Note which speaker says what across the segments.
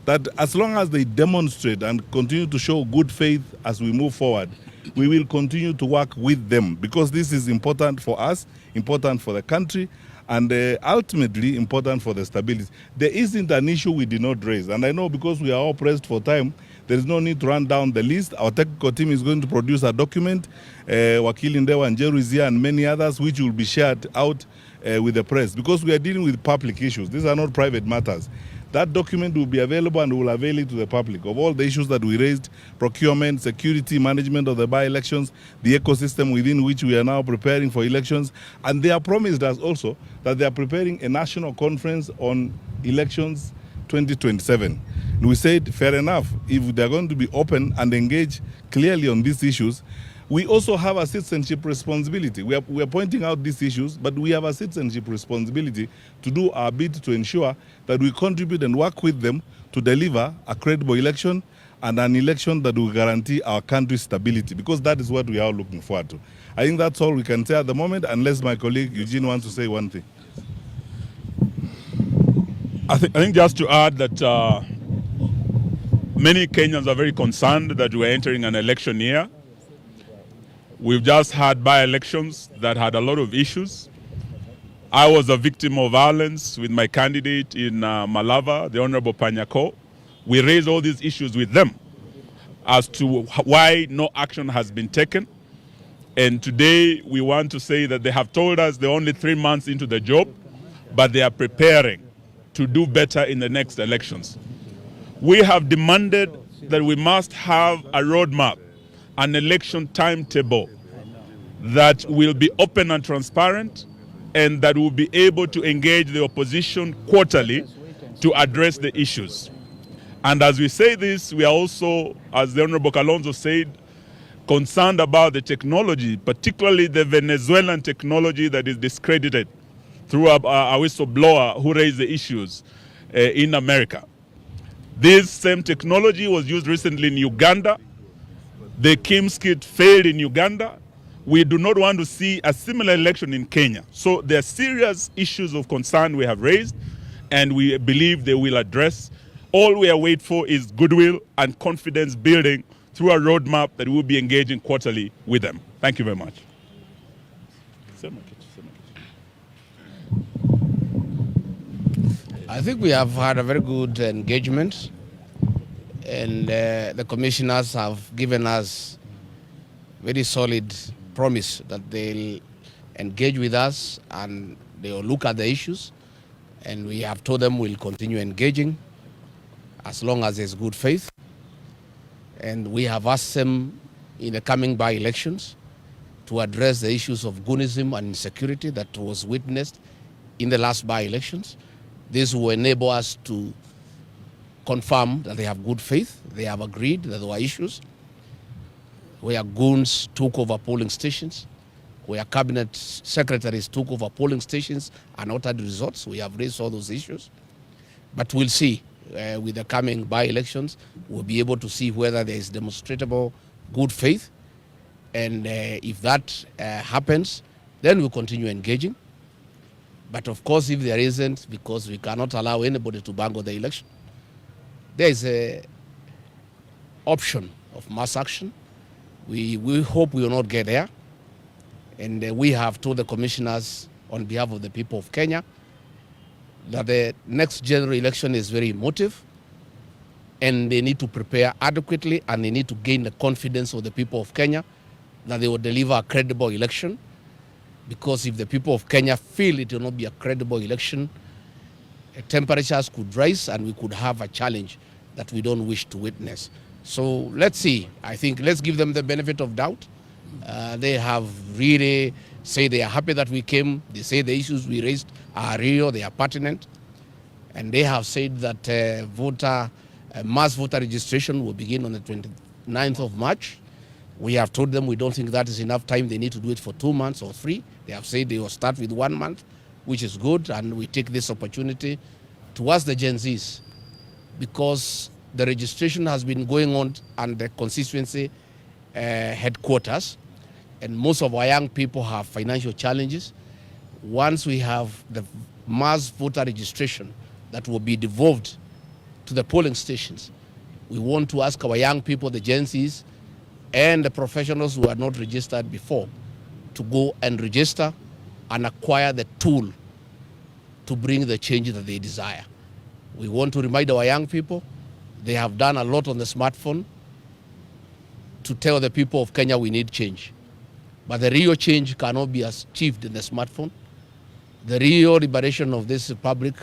Speaker 1: that as long as they demonstrate and continue to show good faith as we move forward, we will continue to work with them, because this is important for us, important for the country, and ultimately important for the stability. There isn't an issue we did not raise, and I know because we are all pressed for time, there is no need to run down the list. Our technical team is going to produce a document, Wakili Ndewa and Jeru is here and many others, which will be shared out with the press, because we are dealing with public issues. These are not private matters. That document will be available and will avail it to the public of all the issues that we raised: procurement, security, management of the by-elections, the ecosystem within which we are now preparing for elections. And they have promised us also that they are preparing a national conference on elections 2027. And we said, fair enough, if they're going to be open and engage clearly on these issues, we also have a citizenship responsibility. We are pointing out these issues, but we have a citizenship responsibility to do our bit to ensure that we contribute and work with them to deliver a credible election and an election that will guarantee our country's stability, because that is what we are looking forward to. I think that's all we can say at the moment, unless my colleague Eugene wants to say one thing.
Speaker 2: I think just to add that many Kenyans are very concerned that we're entering an election year. We've just had by-elections that had a lot of issues. I was a victim of violence with my candidate in Malava, the Honorable Panyako. We raised all these issues with them as to why no action has been taken. And today we want to say that they have told us they're only 3 months into the job, but they are preparing to do better in the next elections. We have demanded that we must have a roadmap, an election timetable that will be open and transparent, and that will be able to engage the opposition quarterly to address the issues. And as we say this, we are also, as the Honorable Kalonzo said, concerned about the technology, particularly the Venezuelan technology that is discredited through a whistleblower who raised the issues in America. This same technology was used recently in Uganda. The Kim's kit failed in Uganda. We do not want to see a similar election in Kenya. So there are serious issues of concern we have raised, and we believe they will address. All we are waiting for is goodwill and confidence building through a roadmap that we will be engaging quarterly with them. Thank you very much.
Speaker 3: I think we have had a very good engagement, and the commissioners have given us very solid promise that they'll engage with us and they'll look at the issues, and we have told them we'll continue engaging as long as there's good faith. And we have asked them in the coming by-elections to address the issues of goonism and insecurity that was witnessed in the last by-elections. This will enable us to confirm that they have good faith. They have agreed that there were issues where goons took over polling stations, where cabinet secretaries took over polling stations and altered results. We have raised all those issues. But we'll see with the coming by-elections, we'll be able to see whether there is demonstrable good faith. And if that happens, then we'll continue engaging. But of course, if there isn't, because we cannot allow anybody to bungle the election, there is an option of mass action. We hope we will not get there. And we have told the commissioners on behalf of the people of Kenya that the next general election is very emotive, and they need to prepare adequately, and they need to gain the confidence of the people of Kenya that they will deliver a credible election. Because if the people of Kenya feel it will not be a credible election, temperatures could rise and we could have a challenge that we don't wish to witness. So let's see. I think let's give them the benefit of doubt. They have really said they are happy that we came. They say the issues we raised are real, they are pertinent. And they have said that mass voter registration will begin on the 29th of March. We have told them we don't think that is enough time. They need to do it for 2 months or 3. They have said they will start with 1 month, which is good. And we take this opportunity to ask the Gen Zs, because the registration has been going on at the constituency headquarters, and most of our young people have financial challenges. Once we have the mass voter registration that will be devolved to the polling stations. We want to ask our young people, the Gen Zs, and the professionals who are not registered before to go and register and acquire the tool to bring the change that they desire. We want to remind our young people, they have done a lot on the smartphone to tell the people of Kenya we need change. But the real change cannot be achieved in the smartphone. The real liberation of this republic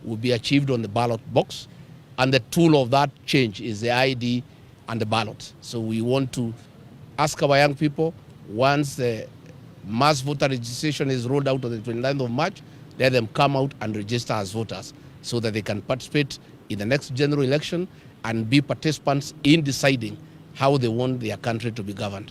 Speaker 3: will be achieved on the ballot box. And the tool of that change is the ID and the ballot. So we want to ask our young people, once the mass voter registration is rolled out on the 29th of March, let them come out and register as voters so that they can participate in the next general election and be participants in deciding how they want their country to be governed.